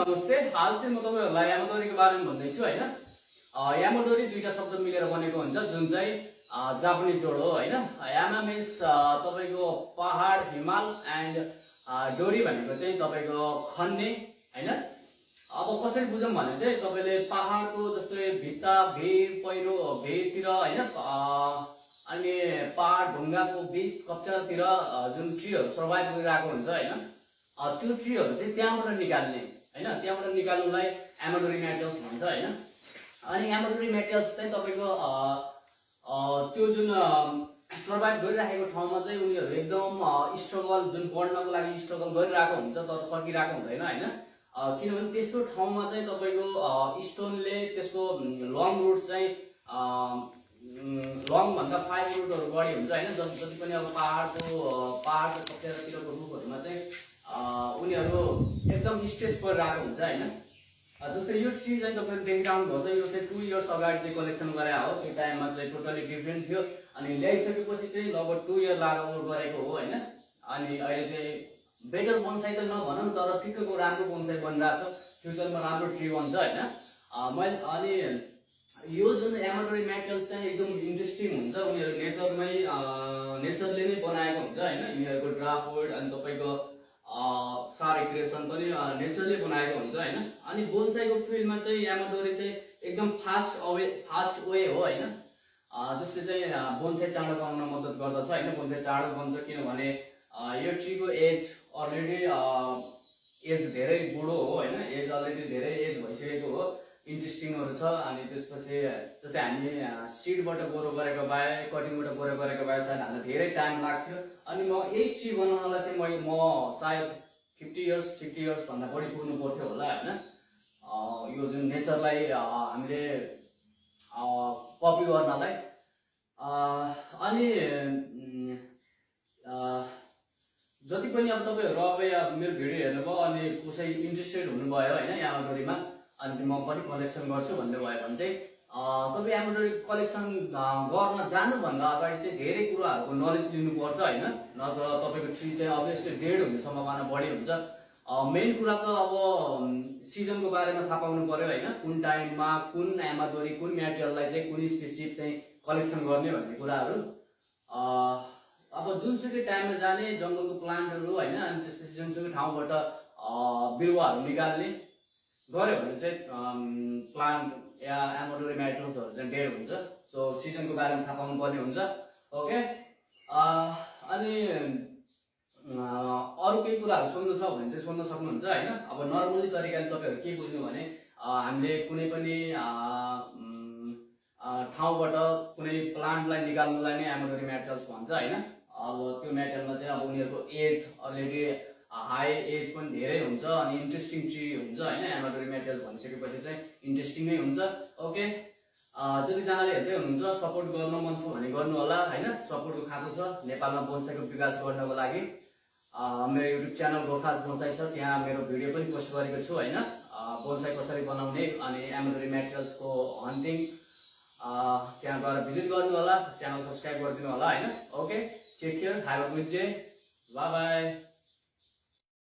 नमस्ते। आज चाहिँ म तपाईहरुलाई यामाडोरीको बारेमा भन्दैछु हैन। यामाडोरी दुईटा शब्द मिलेर बनेको हुन्छ जुन चाहिँ जापानिज वर्ड हो हैन। यामा मिन्स तपाईको पहाड हिमाल एन्ड डोरी भनेको चाहिँ तपाईको खन्ने हैन। अब कसरी बुझौं भने चाहिँ तपाईले पहाडको जस्तै भित्ता भेर पहिरो भेरतिर हैन अनि पहाड ढुङ्गाको बीच कप्चरतिर जुन ट्रीहरु सर्भाइभ गरिरहेको हुन्छ हैन। त्यो ट्रीहरु चाहिँ त्यहाँबाट निकाल्ने हैन। त्यहाँबाट निकाल्नुलाई यामाडोरी मेटेरियल्स भन्छ हैन। अनि यामाडोरी मेटेरियल्स चाहिँ तपाईको त्यो जुन सर्भाइभ गरिरहेको ठाउँमा चाहिँ उनीहरु एकदम स्ट्रगल जुन बढ्नको लागि स्ट्रगल गरिरहेको हुन्छ तर सकिरहेको हुँदैन हैन। किनभने त्यस्तो ठाउँमा चाहिँ तपाईको स्टोनले त्यसको लङ रुट चाहिँ लङ भन्दा 5 रुटहरु बढी हुन्छ हैन। जति पनि अब पहाडको कप्चरतिरको रुखहरुमा चाहिँ उनीहरु एकदम स्ट्रेस परिरहेको हुन्छ हैन। जस्तै यो ट्री चाहिँ तपाईले देखिरहनु भएको छ, यो चाहिँ 2 इयर्स अगाडि चाहिँ कलेक्सन गरे हो। त्यो टाइममा चाहिँ टोटली डिफरेन्ट थियो अनि ल्याइसकेपछि चाहिँ लगभग 2 इयर लाएर ओभर गरेको हो हैन। अनि अहिले चाहिँ बेटर बोन्साई त नभनौं तर ठिक्कको राम्रो बोन्साई बनिरहेछ। फ्युचरमा राम्रो ट्री बन्छ हैन। मैले अनि यो जुन यामाडोरी मेटेरियल्स चाहिँ एकदम इन्ट्रेस्टिङ हुन्छ। उनीहरु नेचरले नै बनाएको हुन्छ हैन। यिनीहरुको ड्राफ्ट वुड अनि तपाईको सारे क्रिएसन पनि नेचरले बनाएको हुन्छ हैन। अनि बोन्साईको फिल्डमा चाहिँ यामाडोरी चाहिँ एकदम फास्ट वे हो हैन। जसले चाहिँ बोन्साई चाँडो बनाउन मद्दत गर्दछ हैन। बोन्साई चाँडो बन्छ किनभने यो ट्रीको एज अलरेडी एज धेरै बुढो हो हैन। एज अलरेडी धेरै एज भइसकेको हो। इन्ट्रेस्टिङहरु छ। अनि त्यसपछि जस्तै हामी सीडबाट ग्रो गरेको भए कटिङबाट ग्रो गरेको भए सायद हामीलाई धेरै टाइम लाग्थ्यो। अनि म यही ट्री बनाउनलाई चाहिँ म सायद 50 इयर्स 60 इयर्स भन्दा बढी पुग्नु पर्थ्यो होला हैन। यो जुन नेचरलाई हामीले कपी गर्नलाई अनि जति पनि अब तपाईहरु अब मेरो भिडियो हेर्नुभयो अनि कसै इन्ट्रेस्टेड हुनुभयो हैन यामाडोरीमा अनि म पनि कलेक्सन गर्छु भन्ने भयो भने चाहिँ तपाई यामाडोरी कलेक्सन गर्न जानु भन्दा अगाडि चाहिँ धेरै कुराहरुको नलेज लिनुपर्छ हैन। नत्र तपाईको ट्री चाहिँ अभियसली डेड हुने सम्भावना बढी हुन्छ। मेन कुरा त अब सिजनको बारेमा थाहा पाउनु पर्यो हैन। कुन टाइममा कुन यामाडोरी कुन मेटेरियललाई चाहिँ कुन स्पेसिस चाहिँ कलेक्सन गर्ने भन्ने कुराहरु अब जुनसुकै टाइममा जाने जंगलको प्लान्टहरु हैन। अनि त्यसपछि जुनसुकै ठाउँबाट बिरुवाहरु निकाल्ने गर्यो भने चाहिँ प्लान्ट या यामाडोरी मेटेरियल्सहरु चाहिँ डेड हुन्छ। सो सिजनको बारेमा थाहा पाउनु पर्ने हुन्छ। ओके। अनि अरु केही कुराहरु सोध्नु छ भने चाहिँ सोध्न सक्नुहुन्छ हैन। अब नर्मली तरिकाले तपाईहरु के बुझ्नु भने हामीले कुनै पनि ठाउँबाट कुनै प्लान्टलाई निकाल्नुलाई नै यामाडोरी मेटेरियल्स भन्छ हैन। अब त्यो मेटेरियलमा चाहिँ अब उनीहरुको एज अलरेडी हाई एज पनि धेरै हुन्छ अनि इन्ट्रेस्टिङ ट्री हुन्छ हैन। यामाडोरी मेटेरियल्स भनिसकेपछि चाहिँ इन्ट्रेस्टिङ नै हुन्छ। ओके। जति जनाले हेर्दै हुनुहुन्छ सपोर्ट गर्न मन छ भने गर्नु होला हैन। सपोर्टको खाँचो छ नेपालमा बोन्साईको विकास गर्नको लागि। मेरो युट्युब च्यानल गुर्खा बोन्साई छ, त्यहाँ मेरो भिडियो पनि पोस्ट गरेको छु हैन। बोन्साई कसरी बनाउने अनि यामाडोरी मेटेरियल्सको हन्टिङ त्यहाँ गएर भिजिट गर्नु होला। च्यानल सब्स्क्राइब गरिदिनु होला हैन। Okay. Take care, have a good day, bye by.